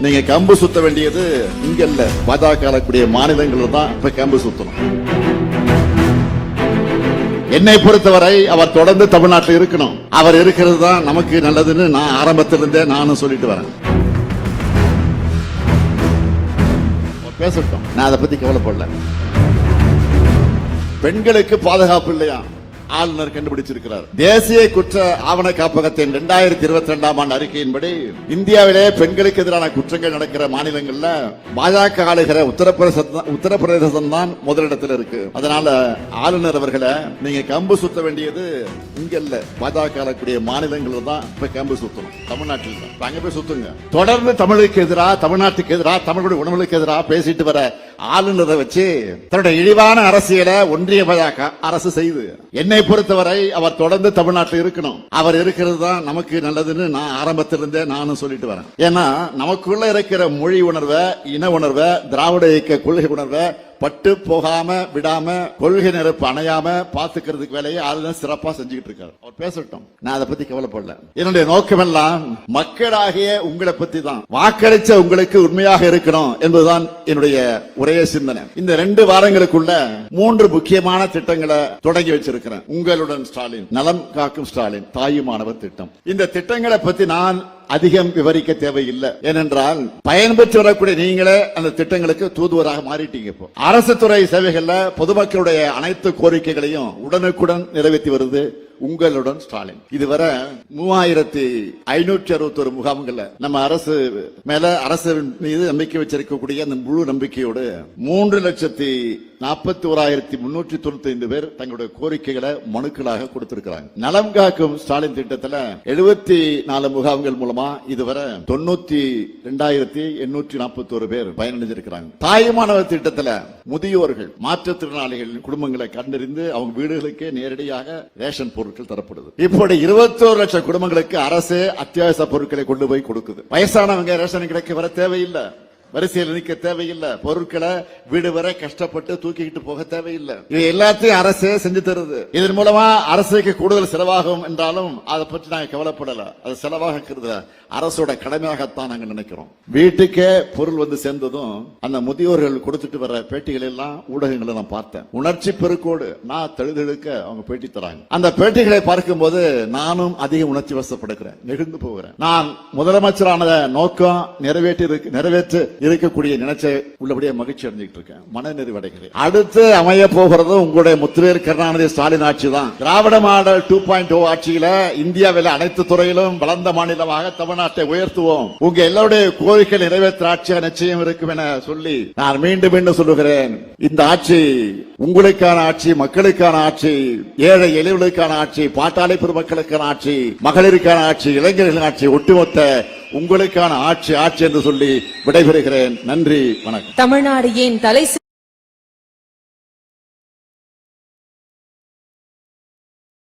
நீங்க கம்பு சுத்த வேண்டியது இங்க இல்ல, பாஜக ஆளக்கூடிய மாநிலங்கள் தான் இப்ப கம்பு சுத்தணும். என்னை பொறுத்தவரை அவர் தொடர்ந்து தமிழ்நாட்டில் இருக்கணும். அவர் இருக்கிறது தான் நமக்கு நல்லதுன்னு நான் ஆரம்பத்திலிருந்தே நானும் சொல்லிட்டு வரேன். பேசட்டும், நான் அதை பத்தி கவலைப்படல. பெண்களுக்கு பாதுகாப்பு இல்லையா? ஆளுநர் கண்டுபிடிச்சிருக்கிறார். தேசிய குற்ற ஆவண காப்பகத்தின் 2022ஆம் ஆண்டு அறிக்கையின்படி இந்தியாவிலே பெண்களுக்கு எதிரான குற்றங்கள் நடக்கிற மாநிலங்கள்ல பாஜக ஆளுகிற உத்தரப்பிரதேசம் தான் முதலிடத்தில் இருக்கு. அதனால ஆளுநர் அவர்களை நீங்க கம்பு சுத்த வேண்டியது இங்க இல்ல, பாஜக ஆளக்கூடிய மாநிலங்கள் தான் இப்ப கம்பு சுத்தணும். தமிழ்நாட்டில் தான் அங்க போய் சுத்துங்க. தொடர்ந்து தமிழுக்கு எதிராக, தமிழ்நாட்டுக்கு எதிராக, தமிழுடைய உணவுகளுக்கு எதிராக பேசிட்டு வர ஆளுநரை வச்சு தன்னுடைய இழிவான அரசியலை ஒன்றிய பாஜக அரசு செய்து, என்னை பொறுத்தவரை அவர் தொடர்ந்து தமிழ்நாட்டில் இருக்கணும். அவர் இருக்கிறது தான் நமக்கு நல்லதுன்னு நான் ஆரம்பத்திலிருந்தே நானும் சொல்லிட்டு வரேன். ஏன்னா நமக்குள்ள இருக்கிற மொழி உணர்வை, இன உணர்வை, திராவிட இயக்க கொள்கை உணர்வை பட்டு போகாம விடாம, கொள்கை நெருப்பு அணையாம பாத்துக்கிறதுக்கு வேலையை ஆளுநர் சிறப்பா செஞ்சுக்கிட்டு இருக்காரு. அவர் பேசட்டும், நான் அதை பத்தி கவலைப்படல. என்னுடைய நோக்கம் எல்லாம் மக்களாகிய உங்களை பத்தி தான். வாக்களிச்ச உங்களுக்கு உண்மையாக இருக்கணும் என்பதுதான் என்னுடைய ஒரே சிந்தனை. இந்த 2 வாரங்களுக்குள்ள 3 முக்கியமான திட்டங்களை தொடங்கி வச்சிருக்கிறேன். உங்களுடன் ஸ்டாலின், நலம் காக்கும் ஸ்டாலின், தாயுமானவர் திட்டம். இந்த திட்டங்களை பத்தி நான் அதிகம் விவரிக்க தேவையில்லை. ஏனென்றால் பயன்பெற்று வரக்கூடிய நீங்களே அந்த திட்டங்களுக்கு தூதுவராக மாறிட்டீங்க. இப்போ அரசு துறை சேவைகள்ல பொதுமக்களுடைய அனைத்து கோரிக்கைகளையும் உடனுக்குடன் நிறைவேற்றி வருது உங்களுடன் ஸ்டாலின். இதுவரை 3561 முகாம்கள் நம்ம அரசு மேல, அரசு மீது நம்பிக்கை வச்சிருக்கக்கூடிய அந்த முழு நம்பிக்கையோடு 3,41,395 பேர் தங்களுடைய கோரிக்கைகளை மனுக்களாக கொடுத்திருக்கிறாங்க. நலம் காக்கும் ஸ்டாலின் திட்டத்தில் 74 முகாம்கள் மூலமா இதுவரை 92,841 பேர் பயனடைஞ்சிருக்கிறாங்க. தாயுமானவர் திட்டத்தில் முதியோர்கள், மாற்றுத்திறனாளிகளின் குடும்பங்களை கண்டறிந்து அவங்க வீடுகளுக்கே நேரடியாக ரேஷன் பொருட்கள் தரப்படுது. இப்படி 21 லட்சம் குடும்பங்களுக்கு அரசு அத்தியாவசிய பொருட்களை கொண்டு போய் கொடுக்குது. வயசானவங்க ரேஷன் கிடைக்க வர தேவையில்லை, வரிசையில் நிற்க தேவையில்லை, பொருட்களை வீடு வரை கஷ்டப்பட்டு தூக்கிக்கிட்டு போக தேவையில்லை. இது எல்லாத்தையும் அரசு செஞ்சு தருது. இதன் மூலமா அரசுக்கு கூடுதல் செலவாகும் என்றாலும் அதை பற்றி நாங்க கவலைப்படல. அது செலவாகிறது அரசோட கடமையாகத்தான் நாங்க நினைக்கிறோம். வீட்டுக்கே பொருள் வந்து சேர்ந்ததும் அந்த முதியோர்கள் கொடுத்துட்டு வர பேட்டிகள் எல்லாம் ஊடகங்களை நான் பார்த்தேன். உணர்ச்சி பெருக்கோடு நான் தழுதழுக்க அவங்க பேட்டி தராங்க. அந்த பேட்டிகளை பார்க்கும் போது நானும் அதிக உணர்ச்சி வசப்படுகிறேன், நெகிழ்ந்து போகிறேன். நான் முதலமைச்சரான நோக்கம் நிறைவேற்று இருக்கக்கூடிய நினைச்ச உள்ளபடியே மகிழ்ச்சி அடைஞ்சிட்டு இருக்கேன், மன நிறைவடைகிறேன். அடுத்து அமைய போகிறது உங்களுடைய முத்துவேல் கருணாநிதி ஸ்டாலின் ஆட்சி தான். திராவிட மாடல் 2.0 ஆட்சியில இந்தியாவில் அனைத்து துறையிலும் வளர்ந்த மாநிலமாக தமிழ்நாட்டை உயர்த்துவோம். உங்க எல்லாருடைய கோரிக்கை நிறைவேற்ற ஆட்சியாக நிச்சயம் இருக்கும் என சொல்லி நான் மீண்டும் மீண்டும் சொல்லுகிறேன். இந்த ஆட்சி உங்களுக்கான ஆட்சி, மக்களுக்கான ஆட்சி, ஏழை எளியவர்களுக்கான ஆட்சி, பாட்டாளி பெருமக்களுக்கான ஆட்சி, மகளிருக்கான ஆட்சி, இளைஞர்களின் ஆட்சி, ஒட்டுமொத்த உங்களுக்கான ஆட்சி என்று சொல்லி விடைபெறுகிறேன். நன்றி, வணக்கம். தமிழ்நாடு ஏன் தலை